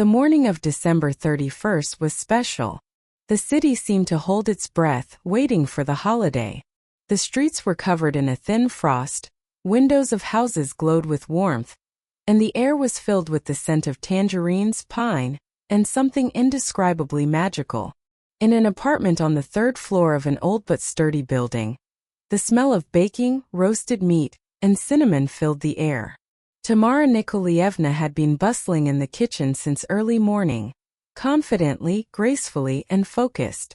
The morning of December 31st was special. The city seemed to hold its breath, waiting for the holiday. The streets were covered in a thin frost, windows of houses glowed with warmth, and the air was filled with the scent of tangerines, pine, and something indescribably magical. In an apartment on the third floor of an old but sturdy building, the smell of baking, roasted meat, and cinnamon filled the air. Tamara Nikolaevna had been bustling in the kitchen since early morning, confidently, gracefully, and focused.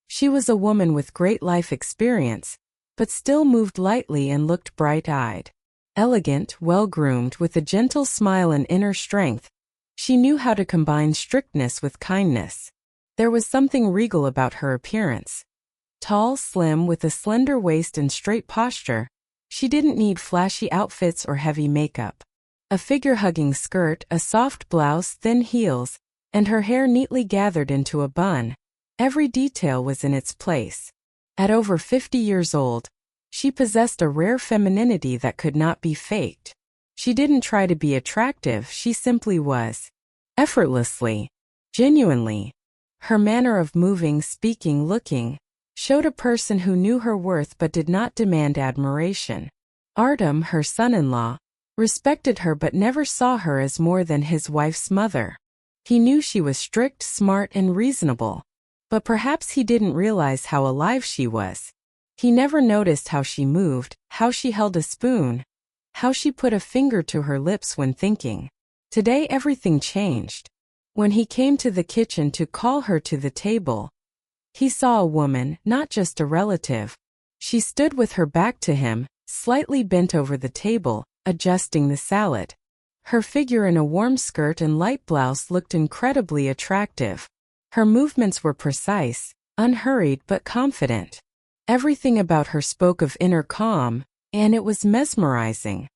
She was a woman with great life experience, but still moved lightly and looked bright-eyed. Elegant, well-groomed, with a gentle smile and inner strength, she knew how to combine strictness with kindness. There was something regal about her appearance. Tall, slim, with a slender waist and straight posture, she didn't need flashy outfits or heavy makeup. A figure-hugging skirt, a soft blouse, thin heels, and her hair neatly gathered into a bun. Every detail was in its place. At over 50 years old, she possessed a rare femininity that could not be faked. She didn't try to be attractive, she simply was. Effortlessly. Genuinely. Her manner of moving, speaking, looking, showed a person who knew her worth but did not demand admiration. Artem, her son-in-law, respected her but never saw her as more than his wife's mother. He knew she was strict, smart, and reasonable, but perhaps he didn't realize how alive she was. He never noticed how she moved, how she held a spoon, how she put a finger to her lips when thinking. Today everything changed. When he came to the kitchen to call her to the table, he saw a woman, not just a relative. She stood with her back to him, slightly bent over the table, adjusting the salad. Her figure in a warm skirt and light blouse looked incredibly attractive. Her movements were precise, unhurried but confident. Everything about her spoke of inner calm, and it was mesmerizing.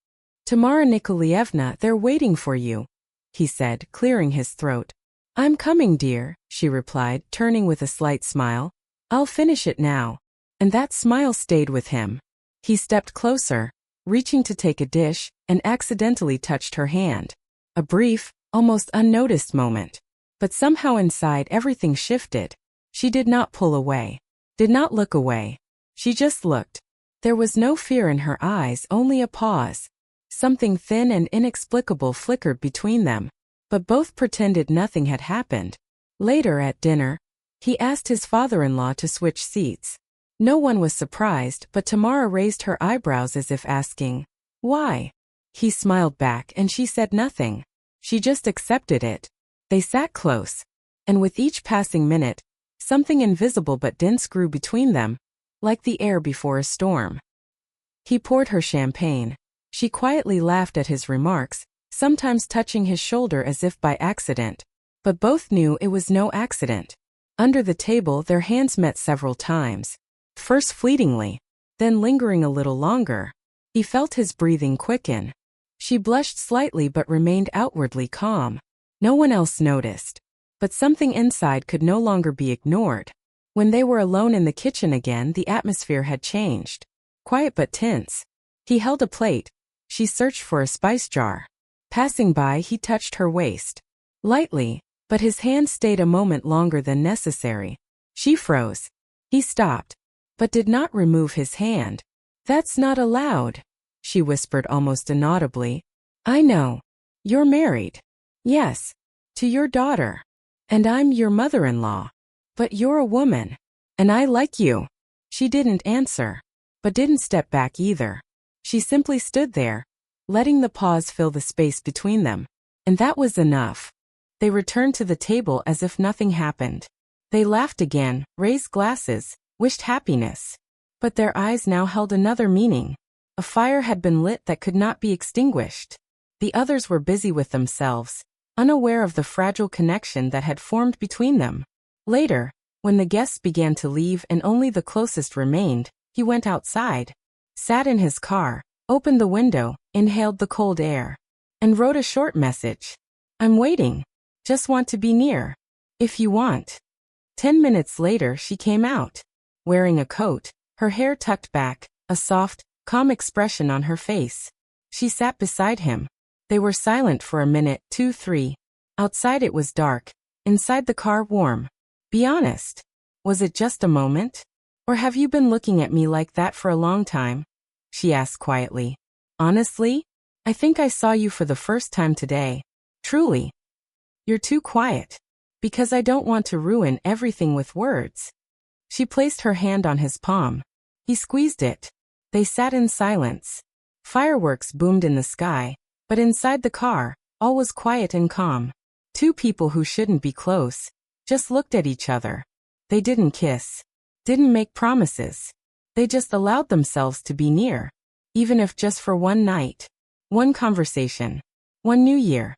"Tamara Nikolaevna, they're waiting for you," he said, clearing his throat. "I'm coming, dear," she replied, turning with a slight smile. "I'll finish it now." And that smile stayed with him. He stepped closer, reaching to take a dish, and accidentally touched her hand. A brief, almost unnoticed moment. But somehow inside everything shifted. She did not pull away. Did not look away. She just looked. There was no fear in her eyes, only a pause. Something thin and inexplicable flickered between them, but both pretended nothing had happened. Later at dinner, he asked his father-in-law to switch seats. No one was surprised, but Tamara raised her eyebrows as if asking, "Why?" He smiled back and she said nothing. She just accepted it. They sat close, and with each passing minute, something invisible but dense grew between them, like the air before a storm. He poured her champagne. She quietly laughed at his remarks, sometimes touching his shoulder as if by accident. But both knew it was no accident. Under the table their hands met several times. First fleetingly, then lingering a little longer. He felt his breathing quicken. She blushed slightly but remained outwardly calm. No one else noticed. But something inside could no longer be ignored. When they were alone in the kitchen again, the atmosphere had changed. Quiet but tense. He held a plate. She searched for a spice jar. Passing by, he touched her waist. Lightly, but his hand stayed a moment longer than necessary. She froze. He stopped, but did not remove his hand. "That's not allowed," she whispered almost inaudibly. "I know. You're married." "Yes. To your daughter. And I'm your mother-in-law. But you're a woman. And I like you." She didn't answer, but didn't step back either. She simply stood there, letting the pause fill the space between them. And that was enough. They returned to the table as if nothing happened. They laughed again, raised glasses, wished happiness. But their eyes now held another meaning. A fire had been lit that could not be extinguished. The others were busy with themselves, unaware of the fragile connection that had formed between them. Later, when the guests began to leave and only the closest remained, he went outside, sat in his car, opened the window, inhaled the cold air, and wrote a short message. "I'm waiting. Just want to be near. If you want." 10 minutes later she came out, wearing a coat, her hair tucked back, a soft, calm expression on her face. She sat beside him. They were silent for a minute, 2, 3. Outside it was dark, inside the car warm. Be honest. Was it just a moment? Or have you been looking at me like that for a long time? She asked quietly. Honestly? I think I saw you for the first time today. Truly. You're too quiet. Because I don't want to ruin everything with words. She placed her hand on his palm. He squeezed it. They sat in silence. Fireworks boomed in the sky, but inside the car, all was quiet and calm. Two people who shouldn't be close, just looked at each other. They didn't kiss. Didn't make promises. They just allowed themselves to be near. Even if just for one night. One conversation. One new year.